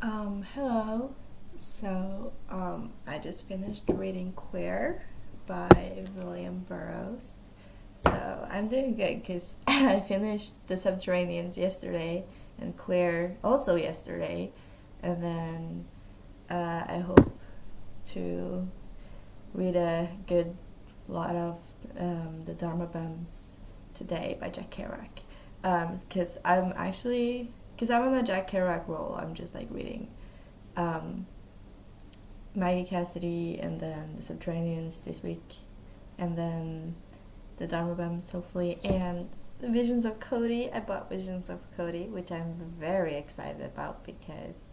Hello. I just finished reading Queer by William Burroughs. So, I'm doing good because I finished The Subterraneans yesterday and Queer also yesterday. And then I hope to read a good lot of The Dharma Bums today by Jack Kerouac. Because I'm on a Jack Kerouac roll. I'm just like reading um, Maggie Cassidy and then The Subterraneans this week, and then The Dharma Bums hopefully, and the Visions of Cody. I bought Visions of Cody, which I'm very excited about because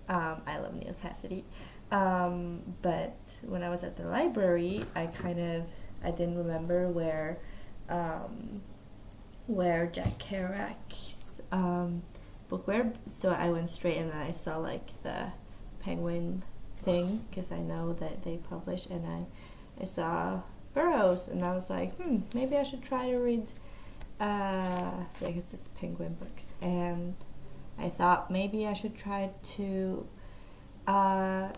I love Neil Cassidy. But when I was at the library, I didn't remember where Jack Kerouac's book were, so I went straight and then I saw like the Penguin thing because I know that they publish, and I saw Burroughs and I was like, maybe I should try to read because it's Penguin books, and I thought maybe I should try to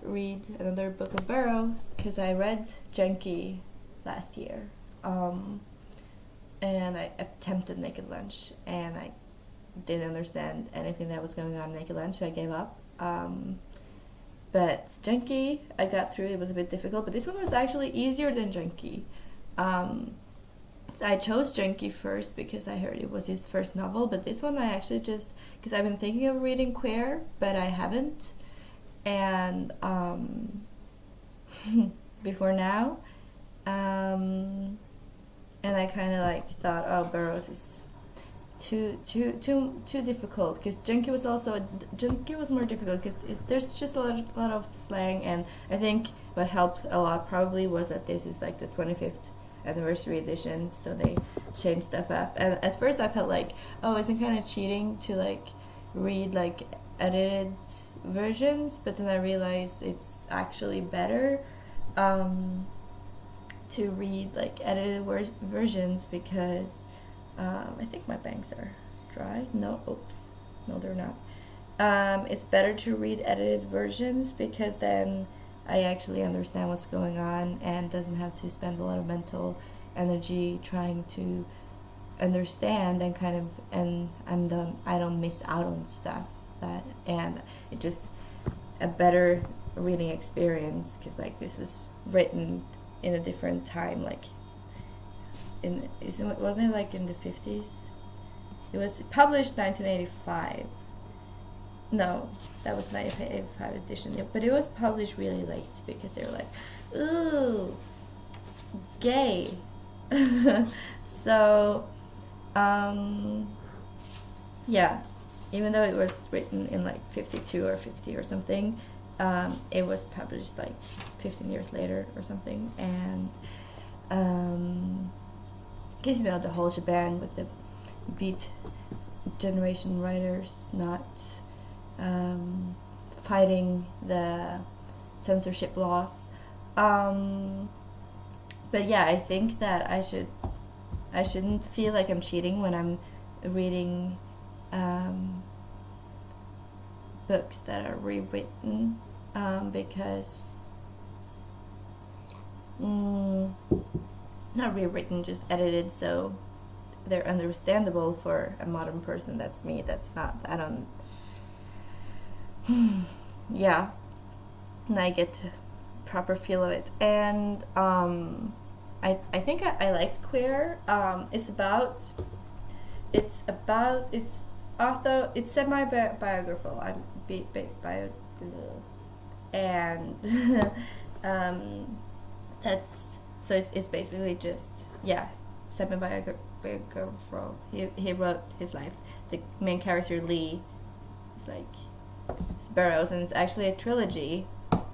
read another book of Burroughs because I read Junkie last year. And I attempted Naked Lunch, and I didn't understand anything that was going on in Naked Lunch, so I gave up. But Junkie, I got through. It was a bit difficult, but this one was actually easier than Junkie. So I chose Junkie first because I heard it was his first novel, but this one I actually just, because I've been thinking of reading Queer, but I haven't. And before now. And I kind of like thought, oh, Burroughs is too difficult, because Junkie was more difficult because there's just a lot of slang, and I think what helped a lot probably was that this is like the 25th anniversary edition, so they changed stuff up. And at first I felt like, oh, isn't it kind of cheating to like read like edited versions, but then I realized it's actually better to read like edited versions because I think my bangs are dry. No, they're not. It's better to read edited versions because then I actually understand what's going on and doesn't have to spend a lot of mental energy trying to understand and I don't miss out on stuff and it just a better reading experience because like this was written in a different time, like wasn't it like in the 50s? It was published 1985. No, that was 1985 edition. Yeah, but it was published really late because they were like, ooh, gay. So, yeah, even though it was written in like 52 or 50 or something, it was published like 15 years later or something, and because you know the whole shebang with the Beat Generation writers not fighting the censorship laws, but yeah, I think that I shouldn't feel like I'm cheating when I'm reading books that are rewritten because not rewritten, just edited so they're understandable for a modern person. That's me. That's not, I don't yeah, and I get to proper feel of it. And I think I liked Queer. Although it's semi-biographical, and that's so it's basically just semi-biographical. He wrote his life. The main character Lee is like it's Burroughs, and it's actually a trilogy.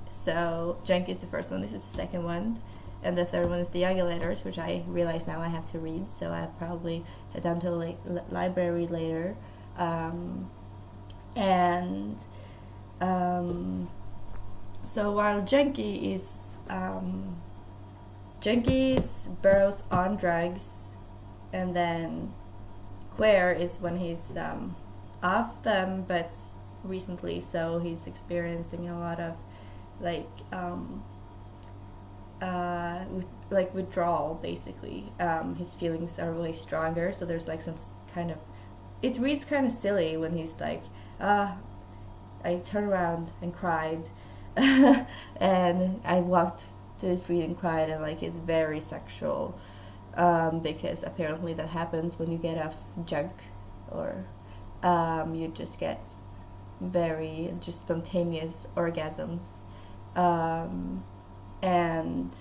So Junkie is the first one. This is the second one. And the third one is The Yogulators, which I realize now I have to read, so I'll probably head down to the library later. So while Junkie is Burroughs on drugs, and then Queer is when he's off them, but recently, so he's experiencing a lot of like like withdrawal, basically. His feelings are really stronger, so there's like some kind of, it reads kind of silly when he's like, I turned around and cried, and I walked to the street and cried, and like it's very sexual, because apparently that happens when you get off junk, or you just get very just spontaneous orgasms, and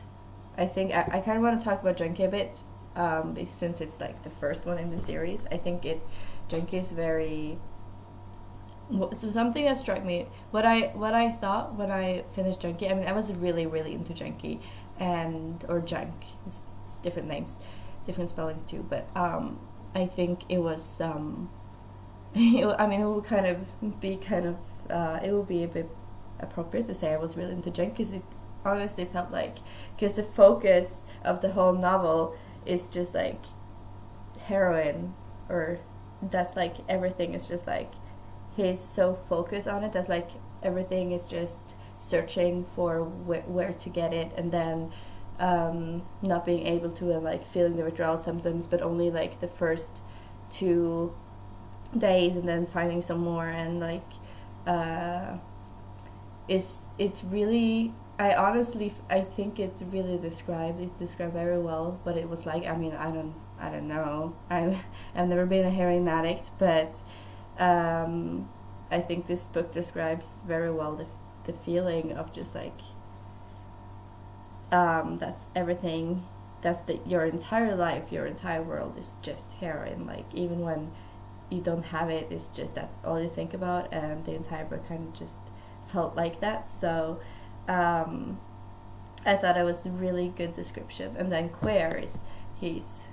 I think I kind of want to talk about Junkie a bit, since it's like the first one in the series. I think Junkie is very, so something that struck me, what I thought when I finished Junkie. I mean, I was really really into Junkie, or Junk. It's different names, different spellings too. But I think it was I mean, it will kind of be it will be a bit appropriate to say I was really into Junk, because it honestly felt like, because the focus of the whole novel is just like heroin, or that's like everything is just like, he's so focused on it, that's like everything is just searching for where to get it, and then not being able to, and like feeling the withdrawal symptoms, but only like the first 2 days, and then finding some more, and like it's really, I think it's described very well what it was like. I mean, I don't know. I've never been a heroin addict, but I think this book describes very well the feeling of just like, that's everything, that's your entire life, your entire world is just heroin. Like even when you don't have it, it's just that's all you think about, and the entire book kind of just felt like that. So I thought it was a really good description. And then Queer he's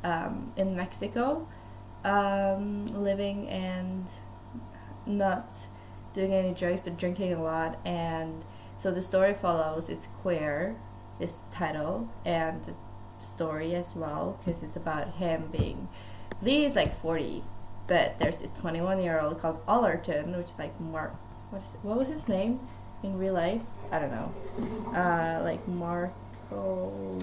in Mexico, living and not doing any drugs but drinking a lot, and so the story follows, it's Queer, this title, and the story as well, because it's about him being, Lee is like 40, but there's this 21-year-old called Allerton, which is like what was his name in real life? I don't know. Like Marco.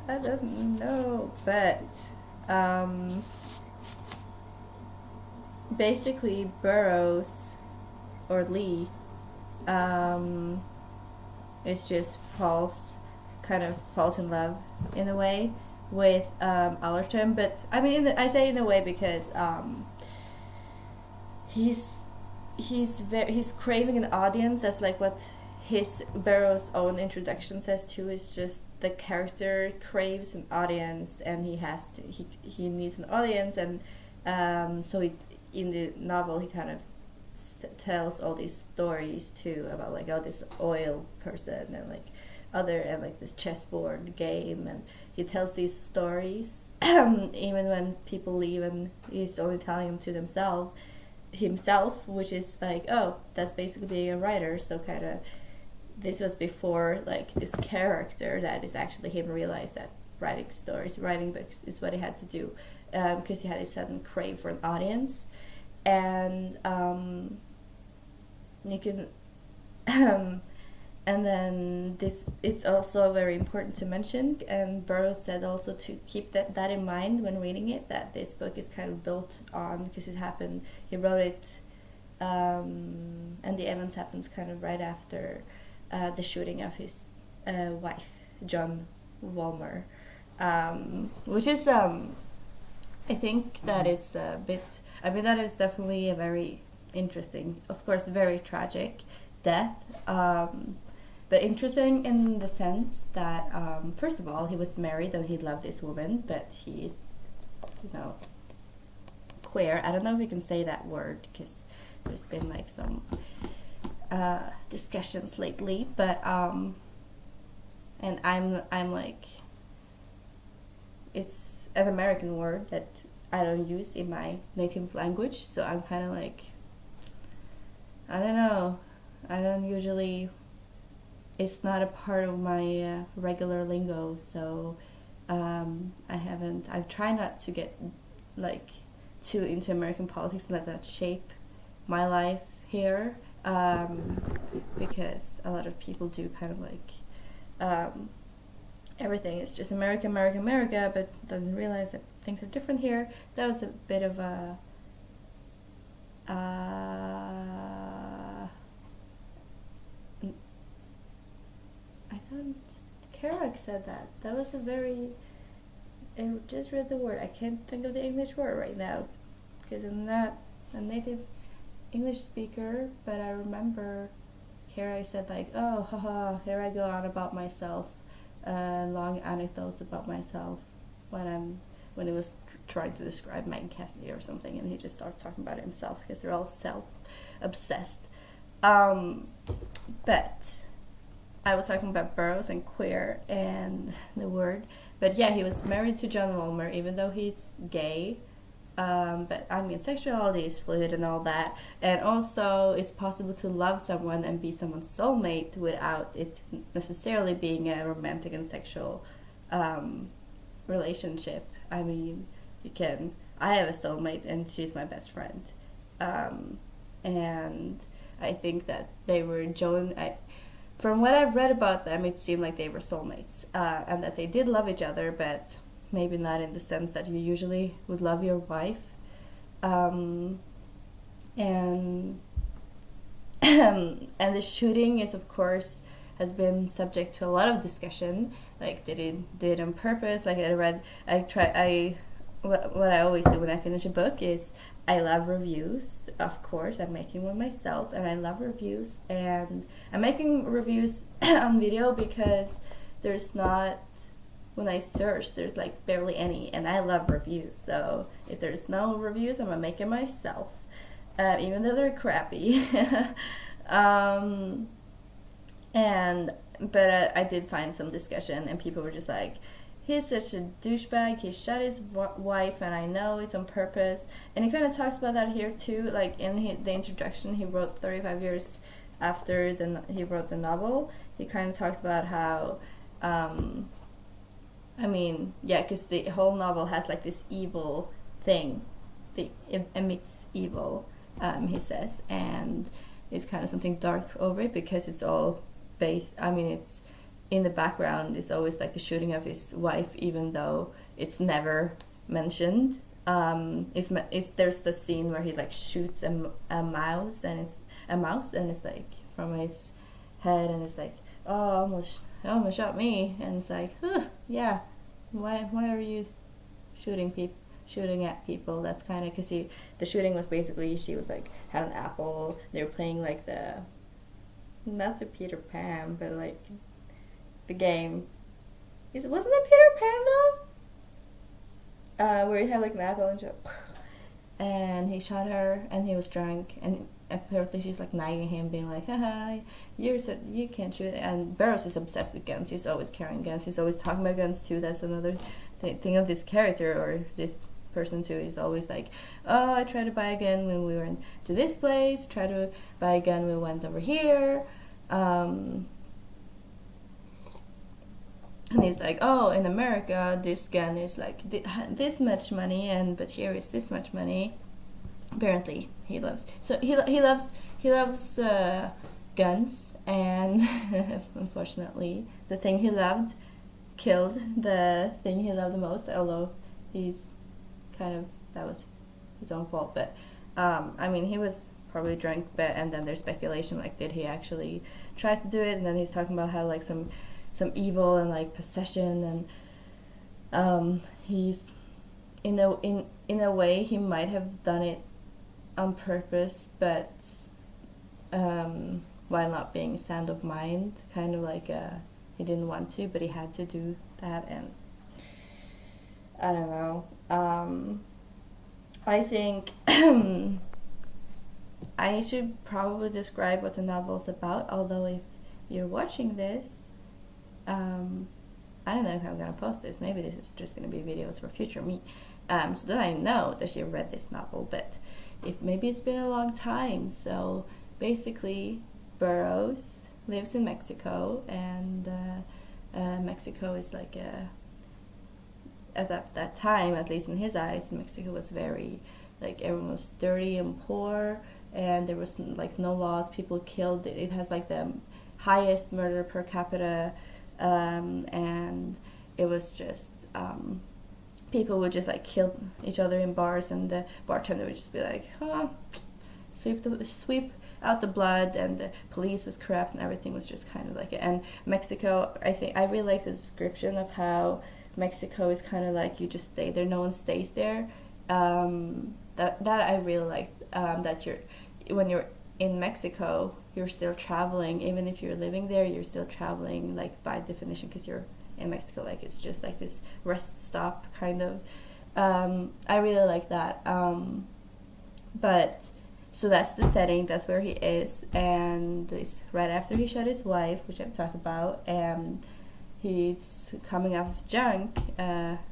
I don't know, but basically Burroughs, or Lee, is just falls in love in a way with Allerton, but I mean I say in a way because he's craving an audience. That's like what his Burroughs' own introduction says too. Is just the character craves an audience, and he needs an audience, and so in the novel he kind of tells all these stories too about like, oh, this oil person, and like other, and like this chessboard game, and he tells these stories even when people leave, and he's only telling them to himself, which is like, oh, that's basically being a writer. So kind of this was before like this character that is actually him realized that writing books is what he had to do, because he had a sudden crave for an audience. And you can and then it's also very important to mention, and Burroughs said also to keep that in mind when reading it, that this book is kind of built on, because he wrote it, and the events happens kind of right after the shooting of his wife, Joan Vollmer, which is I think that it's a bit, I mean, that is definitely a very interesting, of course very tragic death, but interesting in the sense that first of all, he was married and he loved this woman, but he's, queer. I don't know if we can say that word, because there's been like some discussions lately, but and I'm like, it's an American word that I don't use in my native language, so I'm kind of like, I don't know, I don't usually, it's not a part of my regular lingo, so I try not to get like too into American politics and let that shape my life here, because a lot of people do kind of like everything is just America, America, America, but doesn't realize that things are different here. That was a bit of a I thought Kerouac said that. That was a very... I just read the word. I can't think of the English word right now because I'm not a native English speaker, but I remember Kerouac said like, oh, haha, here I go on about myself, long anecdotes about myself when he was trying to describe Megan Cassidy or something, and he just started talking about himself because they're all self-obsessed. But I was talking about Burroughs and queer and the word. But yeah, he was married to Joan Vollmer, even though he's gay. But I mean, sexuality is fluid and all that. And also, it's possible to love someone and be someone's soulmate without it necessarily being a romantic and sexual relationship. I mean, you can... I have a soulmate and she's my best friend. And I think that they were from what I've read about them, it seemed like they were soulmates, and that they did love each other, but maybe not in the sense that you usually would love your wife. And and the shooting is, of course, has been subject to a lot of discussion. Like, did it did on purpose? Like, what I always do when I finish a book is I love reviews, of course. I'm making one myself, and I love reviews. And I'm making reviews on video because there's not... When I search, there's like barely any, and I love reviews. So if there's no reviews, I'm gonna make it myself, even though they're crappy. But I did find some discussion, and people were just like, he's such a douchebag, he shot his wife, and I know it's on purpose. And he kind of talks about that here too, like in the introduction he wrote 35 years after he wrote the novel. He kind of talks about how, I mean, yeah, because the whole novel has like this evil thing, it emits evil, he says, and it's kind of something dark over it because it's all based, I mean, it's in the background is always like the shooting of his wife, even though it's never mentioned. There's the scene where he like shoots a mouse, and it's like from his head, and it's like, oh, almost shot me, and it's like, yeah, why are you shooting at people? That's kind of because the shooting was basically, she was like had an apple. They were playing like not the Peter Pan, but like the game. Wasn't it Peter Pan though? Where you have like an apple and he shot her, and he was drunk, and apparently she's like nagging him, being like, haha, you can't shoot. And Burroughs is obsessed with guns. He's always carrying guns. He's always talking about guns too. That's another thing of this character, or this person too. He's always like, oh, I tried to buy a gun when we went to this place, tried to buy a gun when we went over here. And he's like, oh, in America, this gun is like this much money, but here is this much money. Apparently, he loves guns, and unfortunately, the thing he loved killed the thing he loved the most. Although that was his own fault. But I mean, he was probably drunk. And then there's speculation, like, did he actually try to do it? And then he's talking about how like some evil and like possession, and he's in a way he might have done it on purpose, but while not being sound of mind, kind of like he didn't want to, but he had to do that. And I don't know, I think I should probably describe what the novel's about, although if you're watching this, I don't know if I'm gonna post this. Maybe this is just gonna be videos for future me, so that I know that you've read this novel. But if maybe it's been a long time. So basically, Burroughs lives in Mexico, and Mexico is like at that time, at least in his eyes, Mexico was very, like, everyone was dirty and poor, and there was like no laws. People killed. It has like the highest murder per capita, and it was just people would just like kill each other in bars, and the bartender would just be like, sweep out the blood, and the police was corrupt, and everything was just kind of like it. And Mexico, I really like the description of how Mexico is kind of like you just stay there, no one stays there. That I really like. That when you're in Mexico, you're still traveling. Even if you're living there, you're still traveling, like by definition, because you're in Mexico. Like it's just like this rest stop kind of. I really like that. But so that's the setting. That's where he is, and it's right after he shot his wife, which I've talked about, and he's coming off of junk.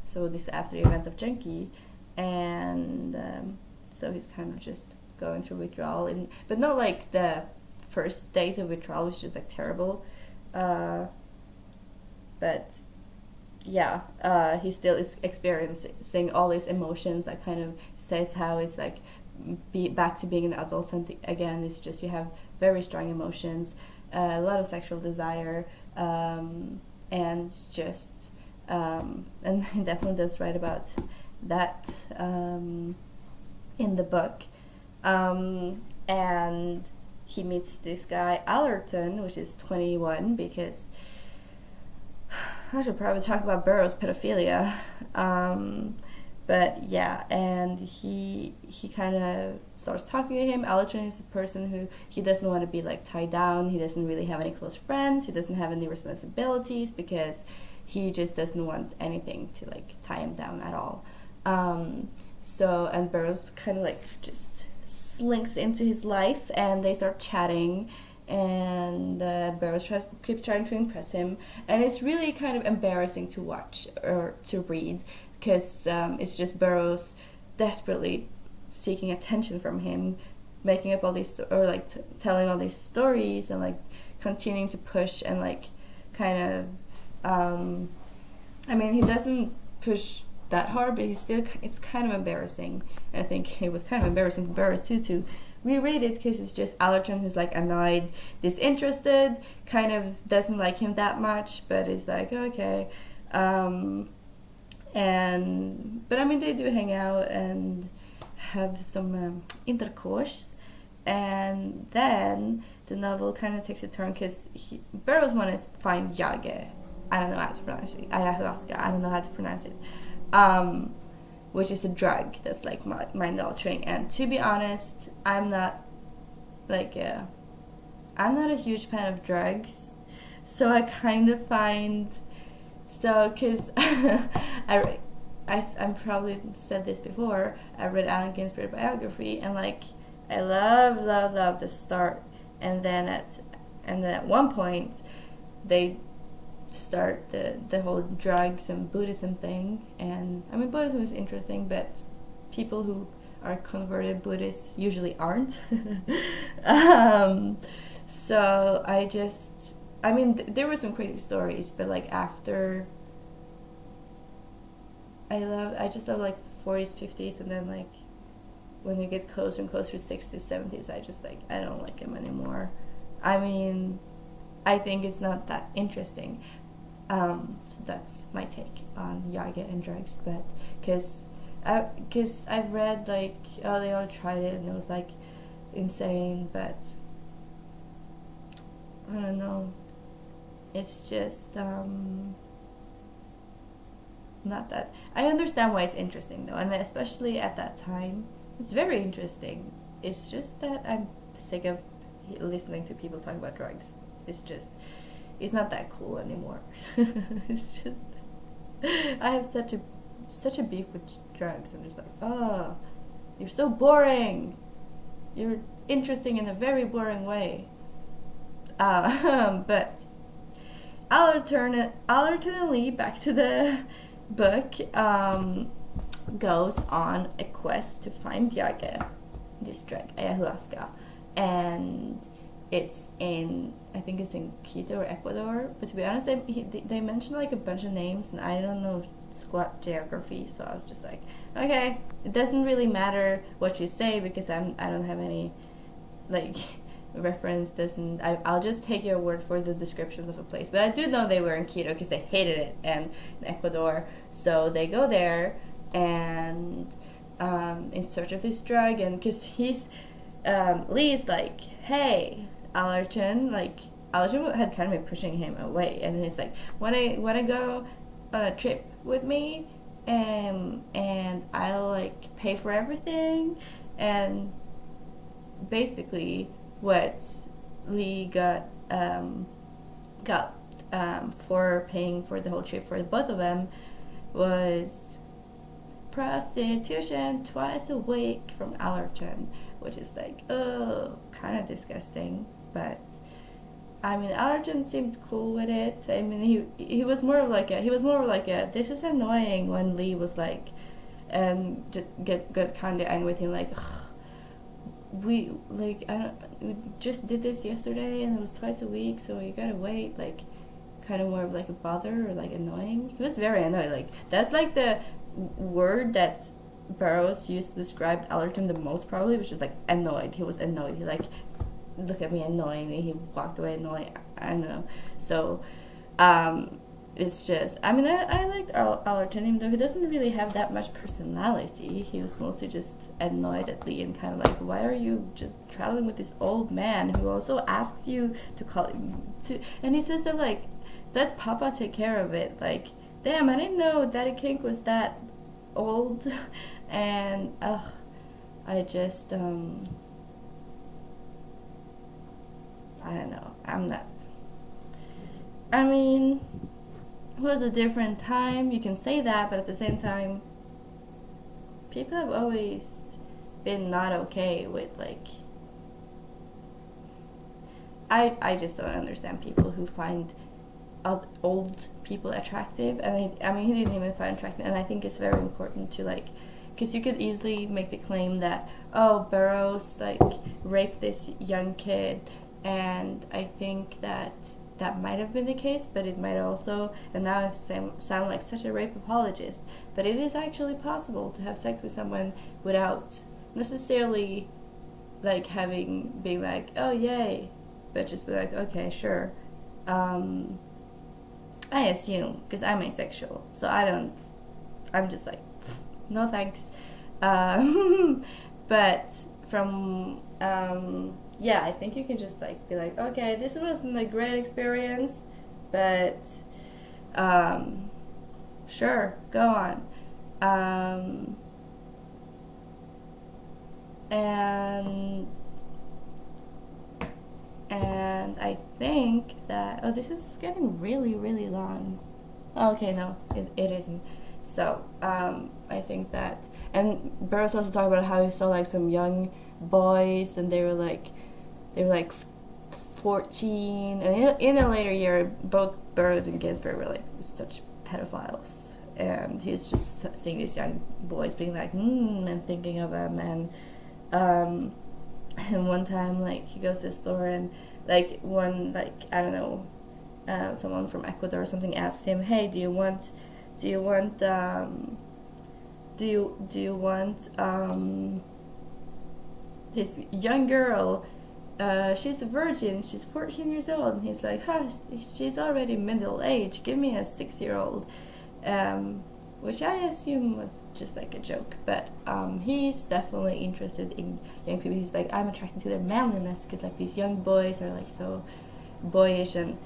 So this is after the event of Junkie, and so he's kind of just going through withdrawal, but not like the first days of withdrawal, which is just like terrible. But yeah, he still is experiencing all these emotions. That kind of says how it's like back to being an adult. Something again, it's just you have very strong emotions, a lot of sexual desire, and just and he definitely does write about that in the book. And he meets this guy Allerton, which is 21, because I should probably talk about Burroughs' pedophilia. But yeah, and he kind of starts talking to him. Allerton is a person who he doesn't want to be like tied down. He doesn't really have any close friends. He doesn't have any responsibilities because he just doesn't want anything to like tie him down at all. So, and Burroughs kind of like just slinks into his life, and they start chatting, and Burroughs keeps trying to impress him, and it's really kind of embarrassing to watch or to read, because it's just Burroughs desperately seeking attention from him, making up all these, or like telling all these stories, and like continuing to push, and like kind of, I mean, he doesn't push that hard, but it's kind of embarrassing. And I think it was kind of embarrassing for Burroughs too to reread it, because it's just Allerton who's like annoyed, disinterested, kind of doesn't like him that much, but it's like okay. But I mean, they do hang out and have some intercourse, and then the novel kind of takes a turn, because Burroughs wants to find Yage. I don't know how to pronounce it. Ayahuasca. I don't know how to pronounce it. Which is a drug that's like mind altering. And to be honest, I'm not a huge fan of drugs. So I kind of find, because I'm probably said this before, I read Allen Ginsberg's biography, and like I love the start, and then at one point they start the whole drugs and Buddhism thing. And I mean, Buddhism is interesting, but people who are converted Buddhists usually aren't. So I mean, there were some crazy stories, but like after, I just love like the 40s, 50s, and then like when you get closer and closer to 60s, 70s, I don't like him anymore. I mean, I think it's not that interesting. So that's my take on Yage and drugs, but because I've read like, oh, they all tried it and it was like insane, but I don't know, it's just not that. I understand why it's interesting though, and especially at that time it's very interesting. It's just that I'm sick of listening to people talk about drugs. It's not that cool anymore. It's just, I have such a beef with drugs. I'm just like, oh, you're so boring. You're interesting in a very boring way. But alternately, back to the book, goes on a quest to find Yage, this drug, ayahuasca, and it's I think it's in Quito or Ecuador, but to be honest, they mentioned like a bunch of names, and I don't know squat geography, so I was just like, okay, it doesn't really matter what you say, because I don't have any like reference doesn't. I'll just take your word for the descriptions of the place. But I do know they were in Quito because they hated it, and in Ecuador. So they go there and in search of this drug, and because Lee's like, hey, Allerton, like Allerton had kind of been pushing him away, and he's like, wanna go on a trip with me, and I'll like pay for everything, and basically what Lee got for paying for the whole trip for both of them was prostitution twice a week from Allerton, which is like, oh, kind of disgusting. But I mean, Allerton seemed cool with it. I mean, he was more of like a this is annoying, when Lee was like, and got kind of angry with him, like, we just did this yesterday and it was twice a week, so you gotta wait, like, kind of more of like a bother, or like annoying. He was very annoyed. Like, that's like the word that Burroughs used to describe Allerton the most, probably, which is like annoyed. He was annoyed. He like, look at me, annoying me. He walked away annoyed. I don't know. So it's just, I mean, I liked Allerton, even though he doesn't really have that much personality. He was mostly just annoyed at Lee, and kind of like, why are you just traveling with this old man who also asks you to call him to, and he says that, like, let Papa take care of it. Like, damn, I didn't know Daddy Kink was that old. And I just I don't know. I mean, it was a different time, you can say that, but at the same time, people have always been not okay with, like, I just don't understand people who find old people attractive, and I mean, he didn't even find attractive, and I think it's very important to, like, because you could easily make the claim that, oh, Burroughs, like, raped this young kid, and I think that might have been the case, but it might also, and now I sound like such a rape apologist, but it is actually possible to have sex with someone without necessarily, like, being like, oh, yay, but just be like, okay, sure. I assume, because I'm asexual, so I'm just like, no thanks. But from, yeah, I think you can just, like, be like, okay, this wasn't a great experience, but, sure, go on. And I think that, oh, this is getting really, really long. Okay, no, it isn't. So, I think that, and Burroughs also talked about how he saw, like, some young boys, and they were like 14, and in a later year, both Burroughs and Ginsberg were, like, such pedophiles, and he's just seeing these young boys being like, and thinking of them, and one time, like, he goes to the store, and, like, I don't know, someone from Ecuador or something asked him, hey, do you want this young girl, she's a virgin, she's 14 years old, and he's like, she's already middle age, give me a 6-year-old, which I assume was just like a joke, but he's definitely interested in young people. He's like, I'm attracted to their manliness, because, like, these young boys are, like, so boyish, and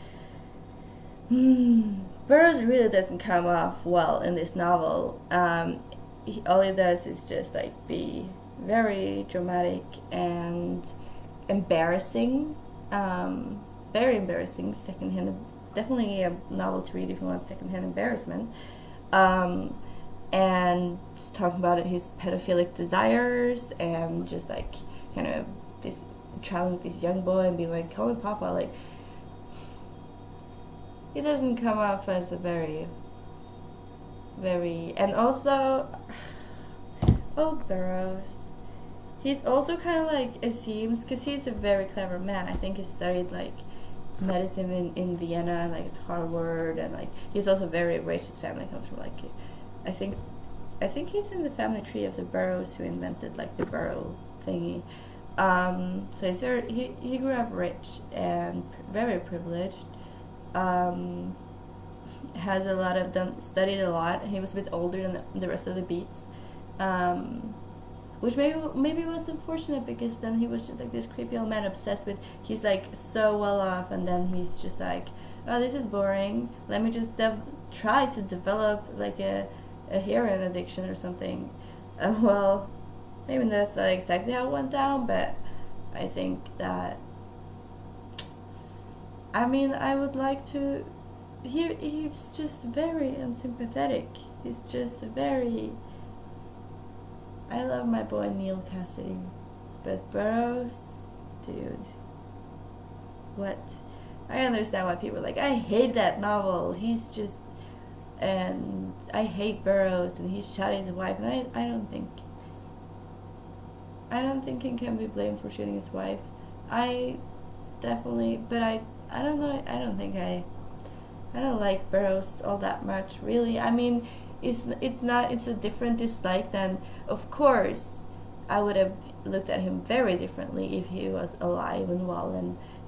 Burroughs really doesn't come off well in this novel. All he does is just, like, be very dramatic and embarrassing, very embarrassing, secondhand, definitely a novel to read if you want secondhand embarrassment, and talking about his pedophilic desires, and just, like, kind of this traveling with this young boy and being like, call me Papa, like, he doesn't come off as a very, and also, oh, Burroughs, he's also kind of, like, it seems, because he's a very clever man. I think he studied, like, medicine in Vienna, and, like, at Harvard, and, like, he's also very rich. His family comes from, like, I think he's in the family tree of the Burroughs who invented, like, the Burrow thingy. He grew up rich and very privileged. Um, has a lot of done studied a lot. He was a bit older than the rest of the Beats, um, which maybe was unfortunate because then he was just like this creepy old man obsessed with. He's like so well off, and then he's just like, oh, this is boring. Let me just try to develop like a heroin addiction or something. Well, maybe that's not exactly how it went down, but I think that. I mean, I would like to. He's just very unsympathetic. He's just very. I love my boy Neil Cassidy, but Burroughs, dude, what? I understand why people are like, I hate that novel. He's just, and I hate Burroughs, and he's shot his wife, and I don't think he can be blamed for shooting his wife. I definitely, but I don't know. I don't think I don't like Burroughs all that much, really. I mean, it's a different dislike than, of course, I would have looked at him very differently if he was alive and well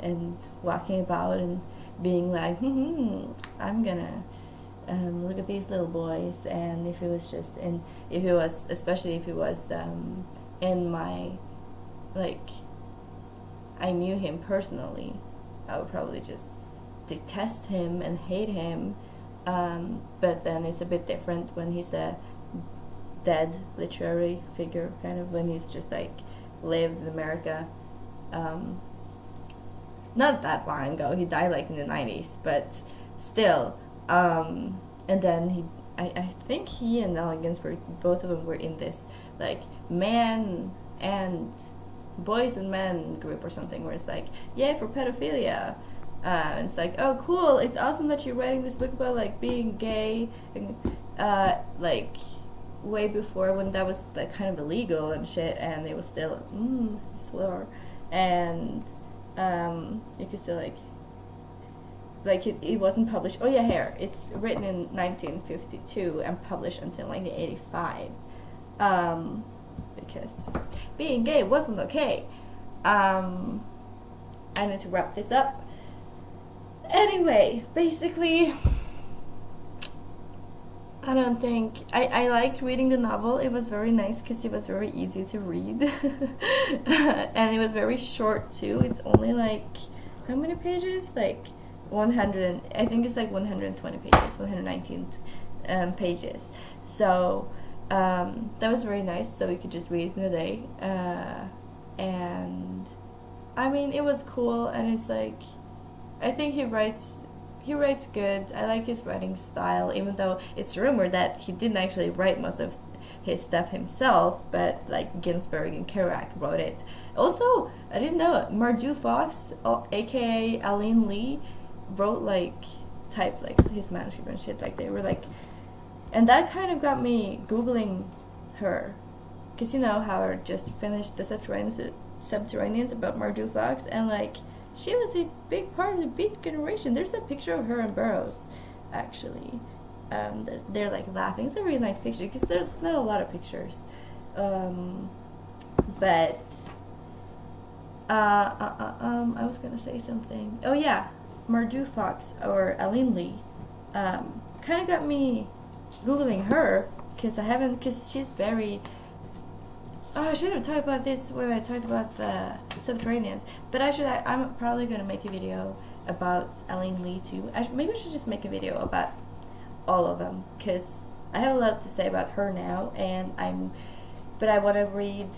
and walking about and being like, I'm gonna look at these little boys, and if he was especially if he was in my, like, I knew him personally, I would probably just detest him and hate him. But then it's a bit different when he's a dead literary figure, kind of, when he's just like lived in America. Not that long ago, he died like in the 90s, but still. And then I think he and Allen Ginsberg, both of them were in this like man and boys and men group or something, where it's like, yay for pedophilia. It's like, oh cool, it's awesome that you're writing this book about like being gay, and like way before when that was like kind of illegal and shit, and it was still slur, and you could still like it wasn't published. Oh yeah, here it's written in 1952 and published until 1985, because being gay wasn't okay. I need to wrap this up. Anyway, basically, I don't think I liked reading the novel. It was very nice because it was very easy to read, and it was very short too. It's only like, how many pages? Like 100. I think it's like 120 pages, 119 pages. So that was very nice. So you could just read it in a day, and I mean it was cool. And it's like, I think he writes good. I like his writing style, even though it's rumored that he didn't actually write most of his stuff himself, but like Ginsberg and Kerouac wrote it. Also, I didn't know Mardu Fox, aka Aline Lee, typed like his manuscript and shit. Like they were like, and that kind of got me Googling her, because you know how I just finished the Subterraneans about Mardu Fox, and like, she was a big part of the Beat generation. There's a picture of her and Burroughs, actually. They're like laughing. It's a really nice picture because there's not a lot of pictures. But I was gonna say something. Oh yeah, Mardu Fox or Aline Lee, kind of got me googling her because she's very. Oh, I should have talked about this when I talked about the Subterraneans, but I'm probably going to make a video about Aline Lee too. Maybe I should just make a video about all of them, because I have a lot to say about her now, but I want to read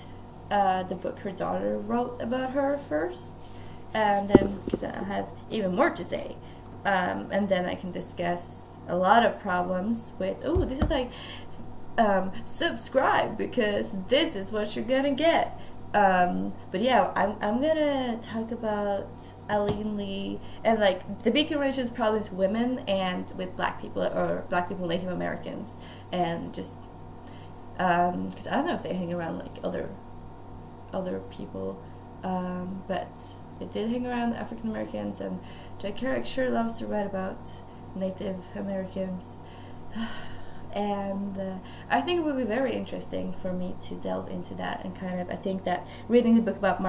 the book her daughter wrote about her first, and then, because I have even more to say, and then I can discuss a lot of problems with, this is like, subscribe because this is what you're gonna get. But yeah, I'm gonna talk about Aline Lee and like the big relations problems with women and with black people or Native Americans, and just because I don't know if they hang around like other people, but they did hang around African Americans, and Jack Kerouac sure loves to write about Native Americans. and I think it would be very interesting for me to delve into that, and kind of, I think that reading the book about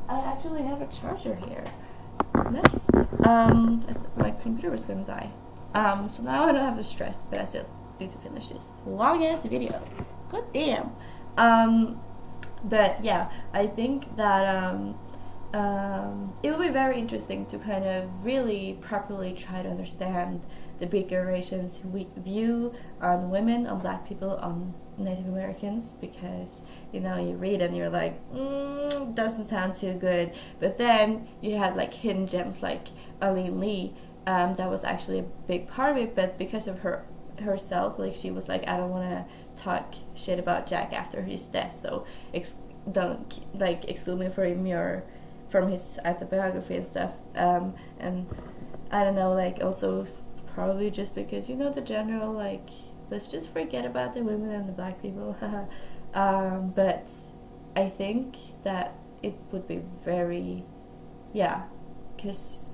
I actually have a charger here. Nice. My computer was gonna die. So now I don't have to stress, but I still need to finish this long ass video. God damn. But yeah, I think that it will be very interesting to kind of really properly try to understand the bigger Asians' view on women, on Black people, on Native Americans, because you read and you're like, doesn't sound too good. But then you had like hidden gems like Eileen Lee, that was actually a big part of it. But because of herself, like she was like, I don't want to talk shit about Jack after his death, so don't like exclude me from his autobiography and stuff. And I don't know, like also probably just because the general like, let's just forget about the women and the Black people. But I think that it would be very, because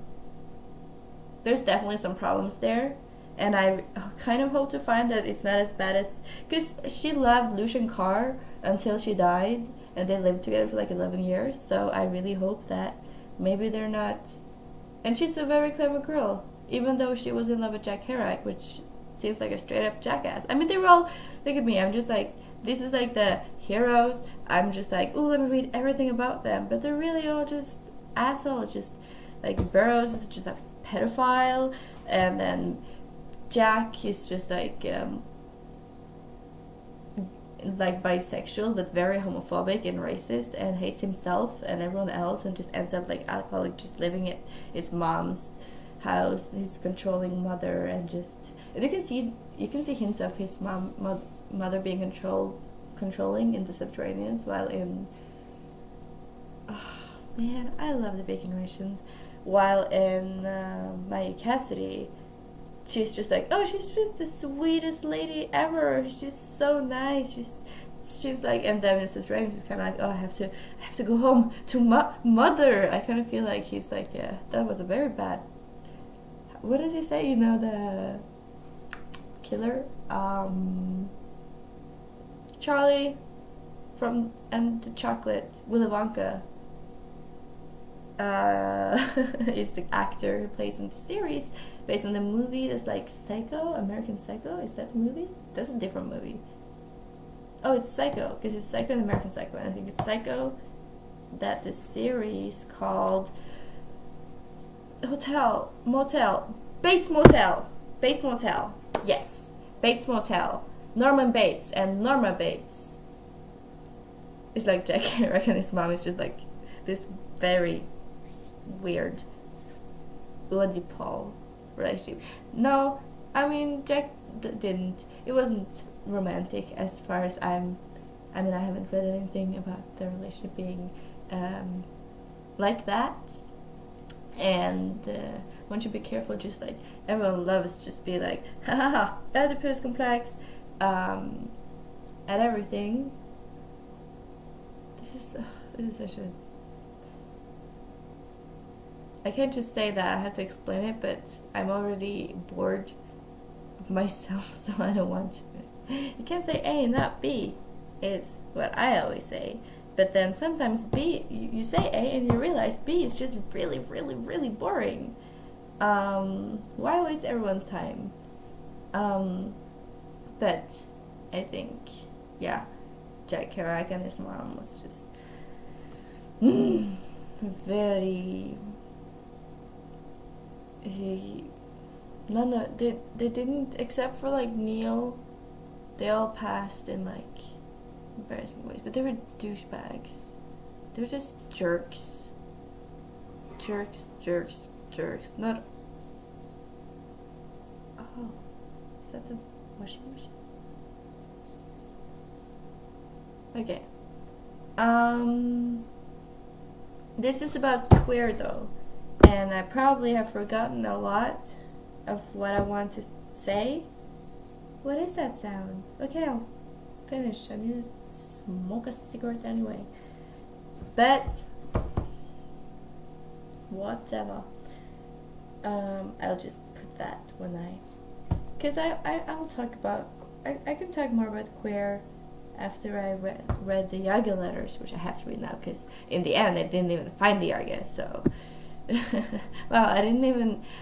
there's definitely some problems there, and I kind of hope to find that it's not as bad as, because she loved Lucian Carr until she died, and they lived together for like 11 years, so I really hope that maybe they're not, and she's a very clever girl, even though she was in love with Jack Kerouac, which seems like a straight up jackass. I mean, they were all, look at me, I'm just like, this is like the heroes, I'm just like, ooh, let me read everything about them, but they're really all just assholes. Just like Burroughs is just a pedophile, and then Jack is just like bisexual, but very homophobic and racist, and hates himself and everyone else, and just ends up like alcoholic, just living at his mom's house, his controlling mother, and you can see hints of his mother being controlling in the Subterraneans, while in I love the Big Generation. While in Maya Cassidy, she's just like, oh, she's just the sweetest lady ever. She's so nice. She's like, and then in Subterraneans, he's kind of like, oh, I have to go home to mother. I kind of feel like he's like, yeah, that was a very bad. What does he say? The killer, Charlie from and the Chocolate, Willy Wonka. Is the actor who plays in the series based on the movie that's like Psycho, American Psycho. Is that the movie? That's a different movie. Oh, it's Psycho, because it's Psycho and American Psycho, and I think it's Psycho that the series called Bates Motel. Yes, Bates Motel. Norman Bates and Norma Bates. It's like Jack Kerouac and his mom is just like this very weird Oedipal relationship. No, I mean Jack didn't. It wasn't romantic as far as I haven't read anything about the relationship being like that. And one should be careful. Just like everyone loves, just be like, ha ha ha, Oedipus complex, at everything. This is such a. I can't just say that, I have to explain it, but I'm already bored of myself, so I don't want to. You can't say A, not B, is what I always say. But then sometimes B, you say A and you realize B is just really, really, really boring. Why waste everyone's time? But I think, Jack Kerouac and his mom was just very. They didn't, except for like Neil, they all passed in like embarrassing ways, but they were douchebags. They were just jerks. Not. Oh, is that the washing machine? Okay. This is about queer though, and I probably have forgotten a lot of what I want to say. What is that sound? Okay, I'll finish. I need to smoke a cigarette anyway. But whatever. I'll just put that when I Because I'll talk about, I can talk more about queer after I read the Yaga letters, which I have to read now, because in the end I didn't even find the Yaga, so. Wow,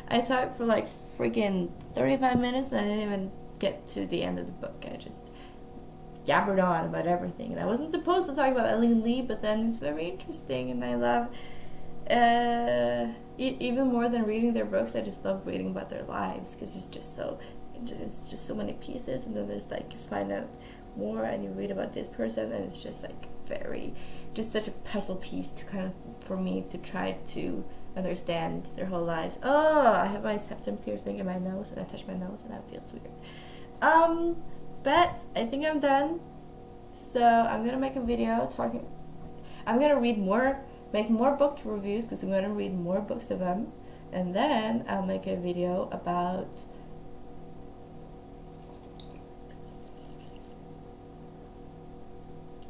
I talked for like freaking 35 minutes and I didn't even get to the end of the book. I just jabbered on about everything. And I wasn't supposed to talk about Eileen Lee, but then it's very interesting, and I love, even more than reading their books, I just love reading about their lives, because it's just so many pieces, and then there's like, you find out more and you read about this person, and it's just like just such a puzzle piece to kind of, for me to try to understand their whole lives. Oh, I have my septum piercing in my nose, and I touch my nose, and that feels weird. But I think I'm done. So I'm gonna make a video I'm gonna make more book reviews, because I'm gonna read more books of them, and then I'll make a video about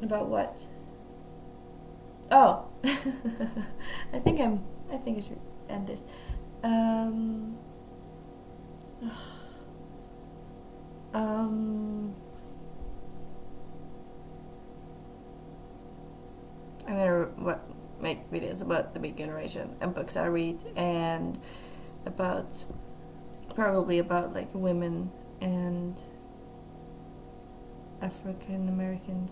what? Oh, I think I should end this. I'm gonna make videos about the Beat Generation and books I read, and probably about like women and African Americans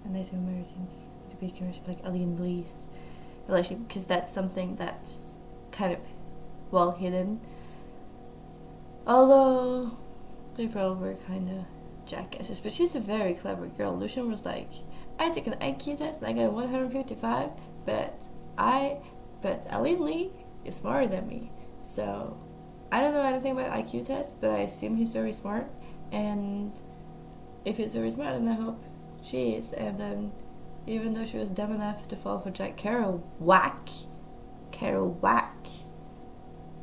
and Native Americans, the Beat Generation, like Eileen Lee's relationship, because that's something that's kind of well hidden. Although they probably were kind of jackasses, but she's a very clever girl. Lucian was like, I took an IQ test and I got 155, but Eileen Lee is smarter than me. So I don't know anything about IQ tests, but I assume he's very smart, and if he's very smart, then I hope she is. And even though she was dumb enough to fall for Jack Kerouac,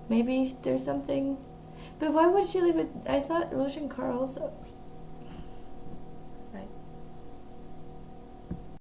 maybe there's something. But why would she leave it? I thought Lucian Carr also.